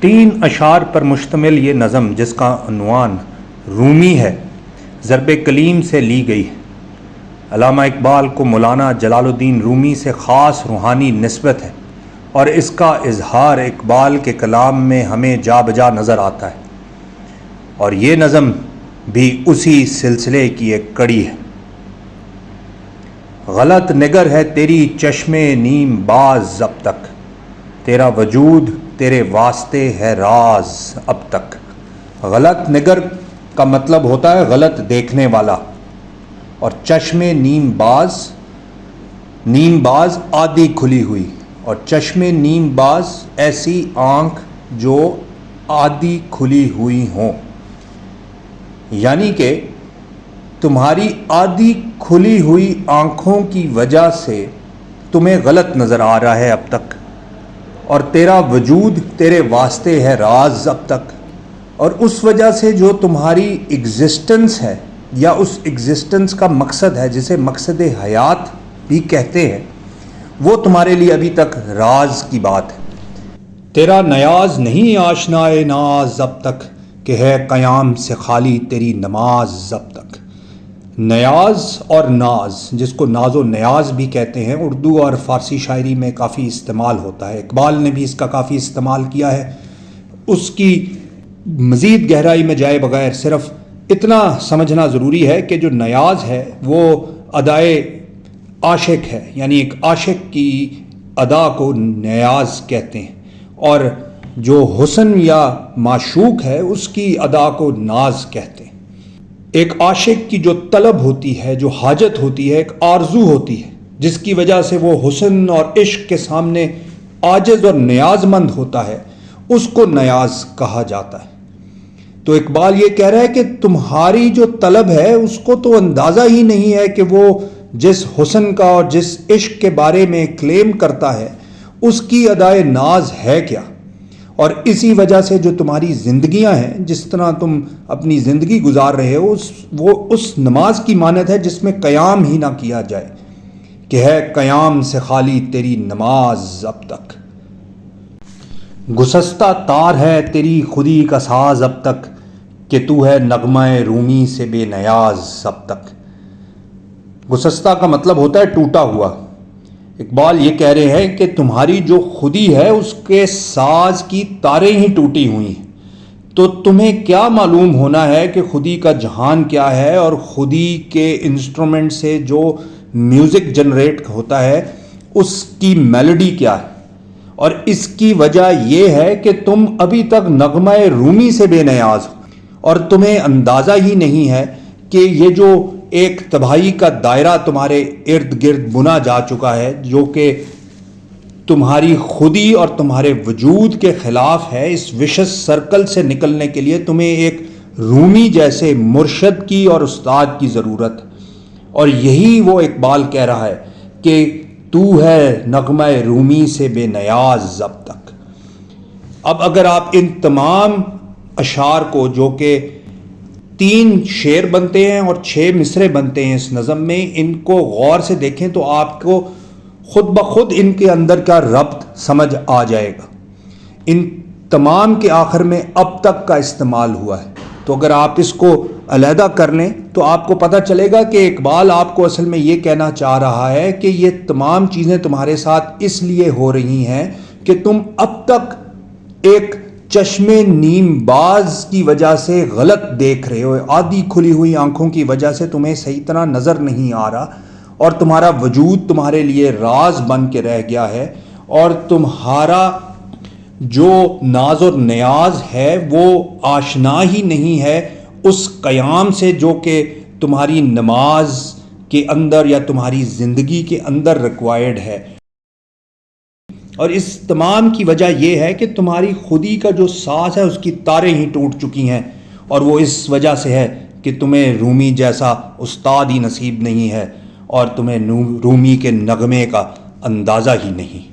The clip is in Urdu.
3 اشعار پر مشتمل یہ نظم، جس کا عنوان رومی ہے، ضرب کلیم سے لی گئی ہے۔ علامہ اقبال کو مولانا جلال الدین رومی سے خاص روحانی نسبت ہے، اور اس کا اظہار اقبال کے کلام میں ہمیں جا بجا نظر آتا ہے، اور یہ نظم بھی اسی سلسلے کی ایک کڑی ہے۔ غلط نگر ہے تیری چشم نیم باز اب تک، تیرا وجود تیرے واسطے ہے راز اب تک۔ غلط نگر کا مطلب ہوتا ہے غلط دیکھنے والا، اور چشم نیم باز آدھی کھلی ہوئی، اور چشم نیم باز ایسی آنکھ جو آدھی کھلی ہوئی ہوں، یعنی کہ تمہاری آدھی کھلی ہوئی آنکھوں کی وجہ سے تمہیں غلط نظر آ رہا ہے اب تک، اور تیرا وجود تیرے واسطے ہے راز اب تک، اور اس وجہ سے جو تمہاری ایگزسٹنس ہے یا اس ایگزسٹنس کا مقصد ہے، جسے مقصد حیات بھی کہتے ہیں، وہ تمہارے لیے ابھی تک راز کی بات ہے۔ تیرا نیاز نہیں آشنائے ناز اب تک، کہ ہے قیام سے خالی تیری نماز اب تک۔ نیاز اور ناز، جس کو ناز و نیاز بھی کہتے ہیں، اردو اور فارسی شاعری میں کافی استعمال ہوتا ہے۔ اقبال نے بھی اس کا کافی استعمال کیا ہے۔ اس کی مزید گہرائی میں جائے بغیر صرف اتنا سمجھنا ضروری ہے کہ جو نیاز ہے وہ ادائے عاشق ہے، یعنی ایک عاشق کی ادا کو نیاز کہتے ہیں، اور جو حسن یا معشوق ہے اس کی ادا کو ناز کہتے ہیں۔ ایک عاشق کی جو طلب ہوتی ہے، جو حاجت ہوتی ہے، ایک آرزو ہوتی ہے، جس کی وجہ سے وہ حسن اور عشق کے سامنے عاجز اور نیاز مند ہوتا ہے، اس کو نیاز کہا جاتا ہے۔ تو اقبال یہ کہہ رہا ہے کہ تمہاری جو طلب ہے اس کو تو اندازہ ہی نہیں ہے کہ وہ جس حسن کا اور جس عشق کے بارے میں کلیم کرتا ہے اس کی ادائے ناز ہے کیا، اور اسی وجہ سے جو تمہاری زندگیاں ہیں، جس طرح تم اپنی زندگی گزار رہے ہو، وہ اس نماز کی مانند ہے جس میں قیام ہی نہ کیا جائے، کہ ہے قیام سے خالی تیری نماز اب تک۔ گسستہ تار ہے تیری خودی کا ساز اب تک، کہ تو ہے نغمہ رومی سے بے نیاز اب تک۔ گسستہ کا مطلب ہوتا ہے ٹوٹا ہوا۔ اقبال یہ کہہ رہے ہیں کہ تمہاری جو خودی ہے اس کے ساز کی تاریں ہی ٹوٹی ہوئی ہیں، تو تمہیں کیا معلوم ہونا ہے کہ خودی کا جہان کیا ہے، اور خودی کے انسٹرومنٹ سے جو میوزک جنریٹ ہوتا ہے اس کی میلوڈی کیا ہے، اور اس کی وجہ یہ ہے کہ تم ابھی تک نغمہ رومی سے بے نیاز ہو، اور تمہیں اندازہ ہی نہیں ہے کہ یہ جو ایک تباہی کا دائرہ تمہارے ارد گرد بنا جا چکا ہے، جو کہ تمہاری خودی اور تمہارے وجود کے خلاف ہے، اس وشس سرکل سے نکلنے کے لیے تمہیں ایک رومی جیسے مرشد کی اور استاد کی ضرورت ہے۔ اور یہی وہ اقبال کہہ رہا ہے کہ تو ہے نغمہ رومی سے بے نیاز اب تک۔ اب اگر آپ ان تمام اشعار کو، جو کہ 3 شعر بنتے ہیں اور 6 مصرے بنتے ہیں اس نظم میں، ان کو غور سے دیکھیں تو آپ کو خود بخود ان کے اندر کا ربط سمجھ آ جائے گا۔ ان تمام کے آخر میں اب تک کا استعمال ہوا ہے، تو اگر آپ اس کو علیحدہ کر لیں تو آپ کو پتہ چلے گا کہ اقبال آپ کو اصل میں یہ کہنا چاہ رہا ہے کہ یہ تمام چیزیں تمہارے ساتھ اس لیے ہو رہی ہیں کہ تم اب تک ایک چشم نیم باز کی وجہ سے غلط دیکھ رہے ہو، آدھی کھلی ہوئی آنکھوں کی وجہ سے تمہیں صحیح طرح نظر نہیں آ رہا، اور تمہارا وجود تمہارے لیے راز بن کے رہ گیا ہے، اور تمہارا جو ناز اور نیاز ہے وہ آشنا ہی نہیں ہے اس قیام سے جو کہ تمہاری نماز کے اندر یا تمہاری زندگی کے اندر ریکوائرڈ ہے۔ اور اس تمام کی وجہ یہ ہے کہ تمہاری خودی کا جو ساز ہے اس کی تاریں ہی ٹوٹ چکی ہیں، اور وہ اس وجہ سے ہے کہ تمہیں رومی جیسا استاد ہی نصیب نہیں ہے، اور تمہیں رومی کے نغمے کا اندازہ ہی نہیں۔